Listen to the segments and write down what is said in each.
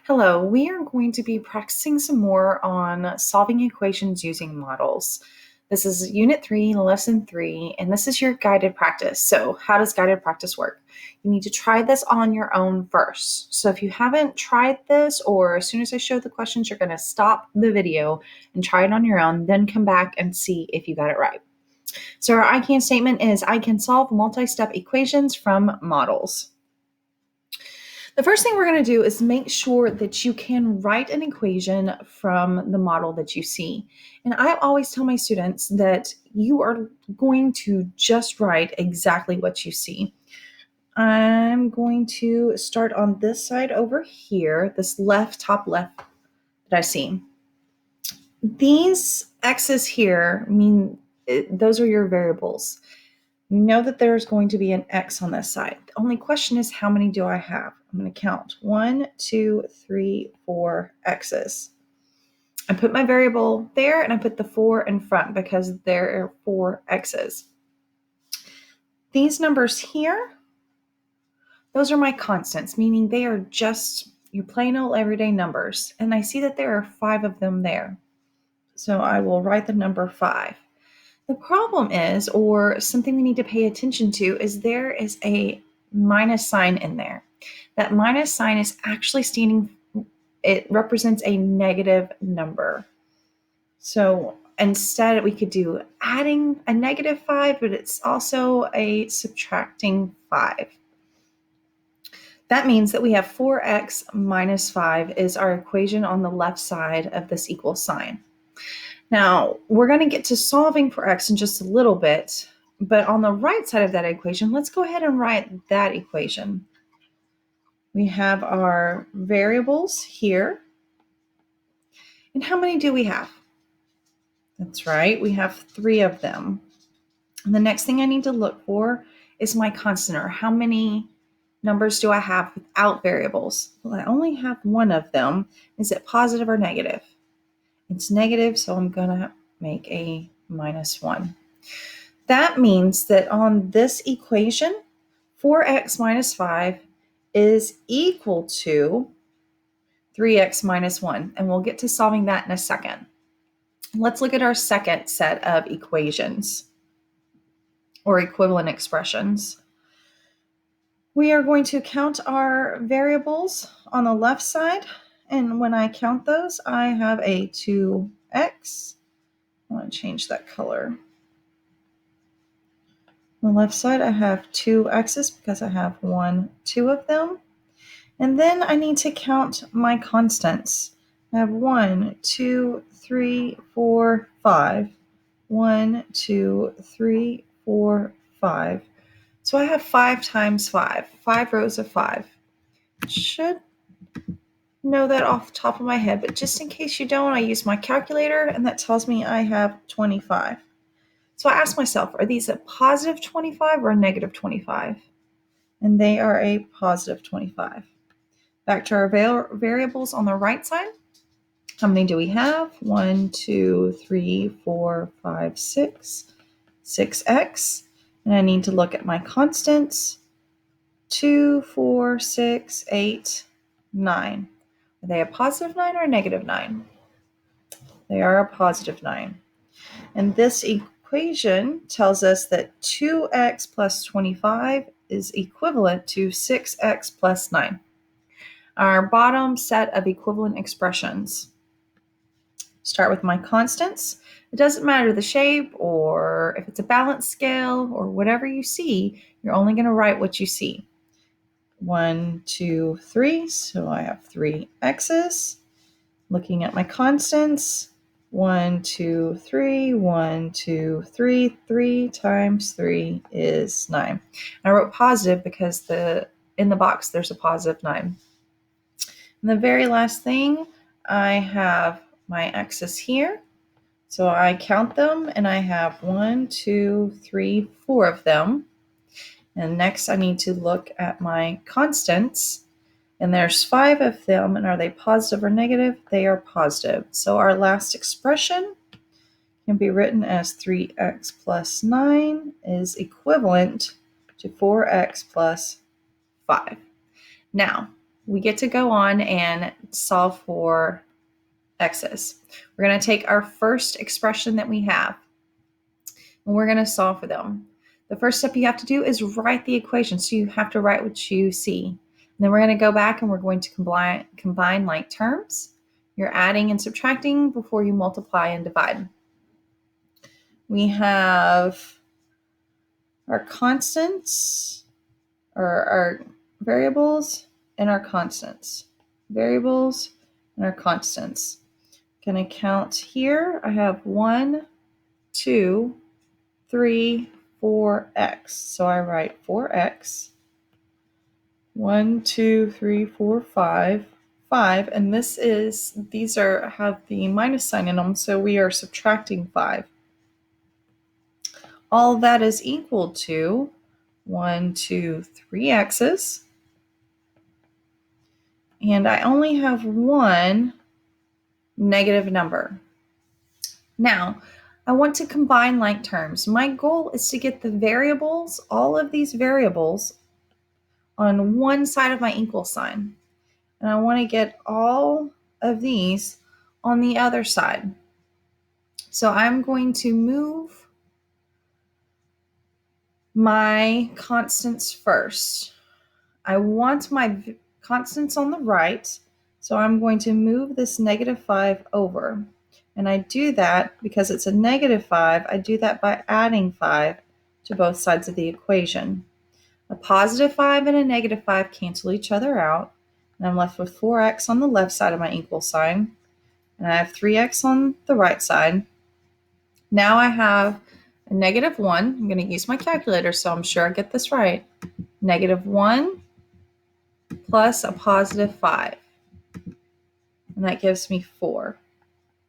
Hello, we are going to be practicing some more on solving equations using models. This is Unit 3, Lesson 3, and this is your guided practice. So, how does guided practice work? You need to try this on your own first. So, if you haven't tried this, or as soon as I show the questions, you're going to stop the video and try it on your own, then come back and see if you got it right. So, our I can statement is I can solve multi step equations from models. The first thing we're going to do is make sure that you can write an equation from the model that you see. And I always tell my students that you are going to just write exactly what you see. I'm going to start on this side over here, this top left that I see. These x's here mean those are your variables. You know that there's going to be an x on this side. The only question is, how many do I have? I'm going to count 1, 2, 3, 4 x's. I put my variable there and I put the 4 in front because there are 4 x's. These numbers here, those are my constants, meaning they are just your plain old everyday numbers. And I see that there are 5 of them there. So I will write the number 5. The problem is, or something we need to pay attention to, is there is a minus sign in there. That minus sign is actually it represents a negative number. So instead, we could do adding a negative 5, but it's also a subtracting 5. That means that we have 4x minus 5 is our equation on the left side of this equal sign. Now, we're going to get to solving for x in just a little bit, but on the right side of that equation, let's go ahead and write that equation. We have our variables here. And how many do we have? That's right, we have 3 of them. And the next thing I need to look for is my constant, or how many numbers do I have without variables? Well, I only have 1 of them. Is it positive or negative? It's negative, so I'm going to make a minus 1. That means that on this equation, 4x minus 5 is equal to 3x minus 1. And we'll get to solving that in a second. Let's look at our second set of equations or equivalent expressions. We are going to count our variables on the left side. And when I count those, I have a 2x. I want to change that color. On the left side, I have 2 x's because I have 2 of them. And then I need to count my constants. I have 1, 2, 3, 4, 5. 1, 2, 3, 4, 5. So I have 5 times 5, 5 rows of 5. Should know that off the top of my head, but just in case you don't, I use my calculator, and that tells me I have 25. So I ask myself, are these a positive 25 or a negative 25? And they are a positive 25. Back to our variables on the right side. How many do we have? 1, 2, 3, 4, 5, 6. 6x. And I need to look at my constants. 2, 4, 6, 8, 9. Are they a positive 9 or a negative 9? They are a positive 9. And this equation tells us that 2x plus 25 is equivalent to 6x plus 9. Our bottom set of equivalent expressions. Start with my constants. It doesn't matter the shape or if it's a balanced scale or whatever you see, you're only going to write what you see. 1, 2, 3. So I have 3 x's. Looking at my constants. 1, 2, 3, 1, 2, 3. 3 times 3 is 9. I wrote positive because in the box there's a positive 9. And the very last thing, I have my x's here. So I count them and I have 1, 2, 3, 4 of them. And next I need to look at my constants. And there's 5 of them. And are they positive or negative? They are positive. So our last expression can be written as 3x plus 9 is equivalent to 4x plus 5. Now, we get to go on and solve for x's. We're going to take our first expression that we have, and we're going to solve for them. The first step you have to do is write the equation. So you have to write what you see. And then we're going to go back and we're going to combine like terms. You're adding and subtracting before you multiply and divide. We have our constants, or our variables, and our constants. Variables and our constants. Going to count here. I have 1, 2, 3, 4x. So I write 4x. 1, 2, 3, 4, 5. 5, and these have the minus sign in them, so we are subtracting 5. All of that is equal to 1, 2, 3 x's. And I only have one negative number. Now, I want to combine like terms. My goal is to get the variables, all of these variables, on one side of my equal sign. And I want to get all of these on the other side. So I'm going to move my constants first. I want my constants on the right, so I'm going to move this negative 5 over. And I do that because it's a negative 5. I do that by adding 5 to both sides of the equation. A positive 5 and a negative 5 cancel each other out, and I'm left with 4x on the left side of my equal sign, and I have 3x on the right side. Now I have a negative 1. I'm going to use my calculator, so I'm sure I get this right. Negative 1 plus a positive 5. And that gives me 4.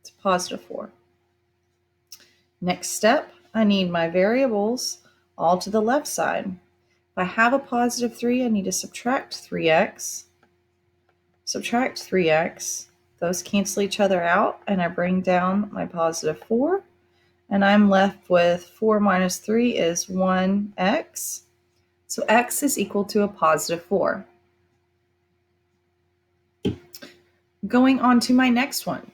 It's positive 4. Next step, I need my variables all to the left side. If I have a positive 3, I need to subtract 3x. Subtract 3x. Those cancel each other out, and I bring down my positive 4. And I'm left with 4 minus 3 is 1x. So x is equal to a positive 4. Going on to my next one.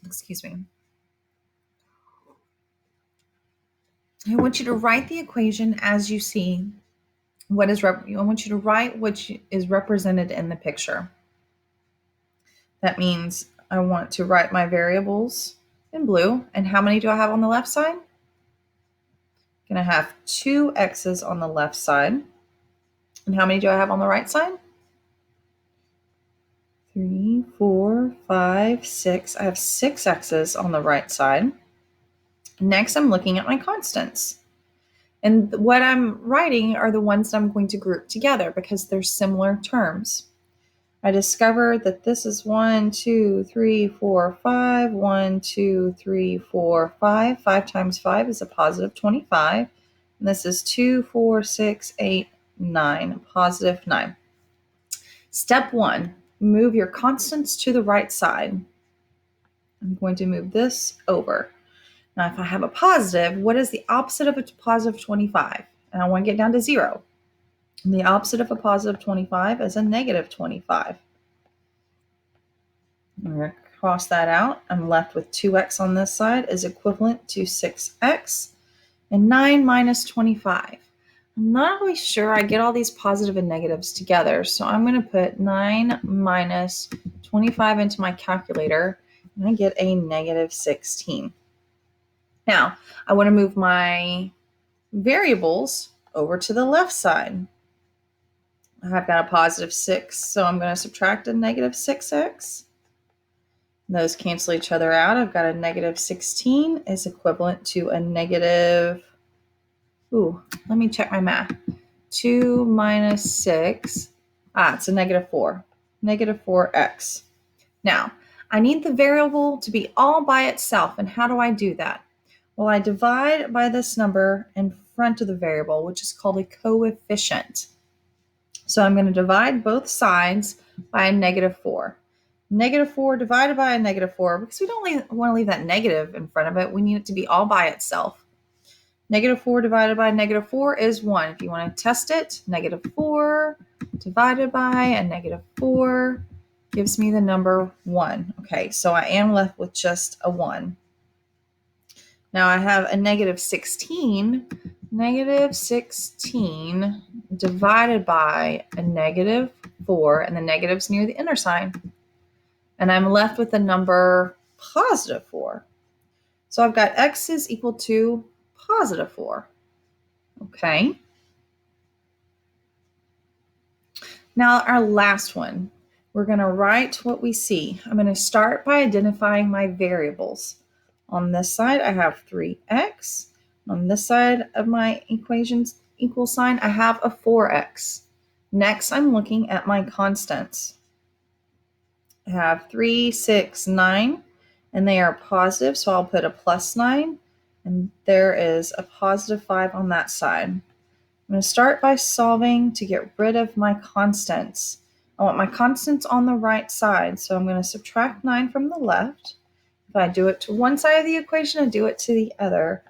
Excuse me. I want you to write the equation as you see I want you to write what is represented in the picture. That means I want to write my variables in blue. And how many do I have on the left side? I'm going to have 2 x's on the left side. And how many do I have on the right side? 3, 4, 5, 6. I have 6 x's on the right side. Next, I'm looking at my constants. And what I'm writing are the ones that I'm going to group together because they're similar terms. I discovered that this is 1, 2, 3, 4, 5. 1, 2, 3, 4, 5. 5 times 5 is a positive 25. And this is 2, 4, 6, 8, 9. Positive 9. Step 1, move your constants to the right side. I'm going to move this over. Now, if I have a positive, what is the opposite of a positive 25? And I want to get down to 0. And the opposite of a positive 25 is a negative 25. I'm going to cross that out. I'm left with 2x on this side is equivalent to 6x. And 9 minus 25. I'm not really sure I get all these positive and negatives together. So I'm going to put 9 minus 25 into my calculator. And I get a negative 16. Now, I want to move my variables over to the left side. I've got a positive 6, so I'm going to subtract a negative 6x. Those cancel each other out. I've got a negative 16 is equivalent to a negative, let me check my math. 2 minus 6, it's a negative 4. Negative 4x. Now, I need the variable to be all by itself, and how do I do that? Well, I divide by this number in front of the variable, which is called a coefficient. So I'm going to divide both sides by a negative 4. Negative 4 divided by a negative 4, because we don't want to leave that negative in front of it. We need it to be all by itself. Negative 4 divided by negative 4 is 1. If you want to test it, negative 4 divided by a negative 4 gives me the number 1. Okay, so I am left with just a 1. Now I have a negative 16. Negative 16 divided by a negative 4, and the negative's near the inner sign. And I'm left with the number positive 4. So I've got x is equal to positive 4. Okay. Now our last one, we're going to write what we see. I'm going to start by identifying my variables. On this side, I have 3x. On this side of my equation's equal sign, I have a 4x. Next, I'm looking at my constants. I have 3, 6, 9, and they are positive, so I'll put a plus 9, and there is a positive 5 on that side. I'm going to start by solving to get rid of my constants. I want my constants on the right side, so I'm going to subtract 9 from the left. If I do it to one side of the equation, I do it to the other.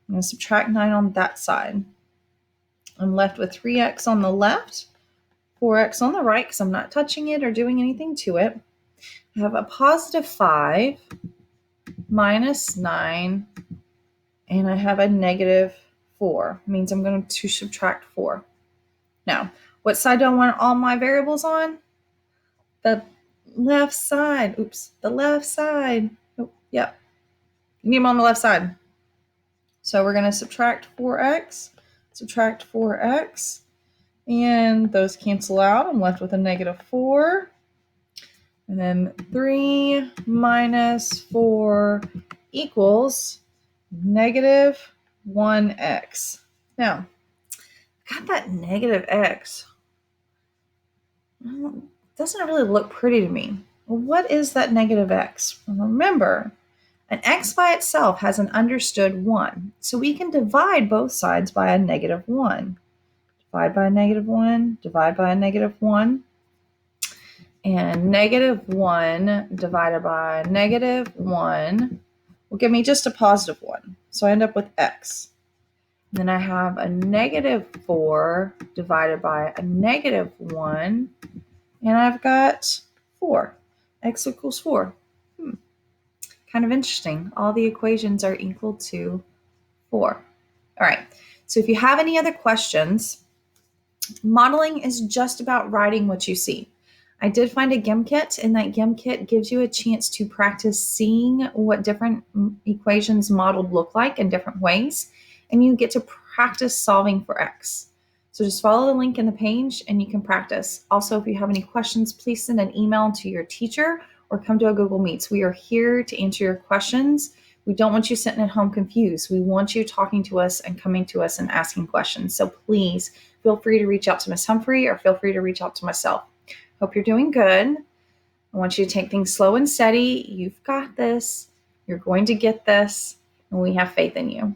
I'm going to subtract 9 on that side. I'm left with 3x on the left, 4x on the right because I'm not touching it or doing anything to it. I have a positive 5 minus 9, and I have a negative 4. It means I'm going to subtract 4. Now, what side do I want all my variables on? The left side. Oops, the left side. Oh, yep. You need them on the left side. So we're going to subtract 4x, and those cancel out. I'm left with a negative 4. And then 3 minus 4 equals negative 1x. Now, I got that negative x. It doesn't really look pretty to me. Well, what is that negative x? Remember, an x by itself has an understood 1. So we can divide both sides by a negative 1. Divide by a negative 1, divide by a negative 1. And negative 1 divided by negative 1 will give me just a positive 1. So I end up with x. Then I have a negative 4 divided by a negative 1. And I've got 4. X equals 4. Kind of interesting. All the equations are equal to 4. All right. So if you have any other questions, modeling is just about writing what you see. I did find a GIM kit, and that GIM kit gives you a chance to practice seeing what different equations modeled look like in different ways, and you get to practice solving for x. So just follow the link in the page and you can practice. Also, if you have any questions, please send an email to your teacher or come to a Google Meets. We are here to answer your questions. We don't want you sitting at home confused. We want you talking to us and coming to us and asking questions. So please feel free to reach out to Ms. Humphrey or feel free to reach out to myself. Hope you're doing good. I want you to take things slow and steady. You've got this. You're going to get this, and we have faith in you.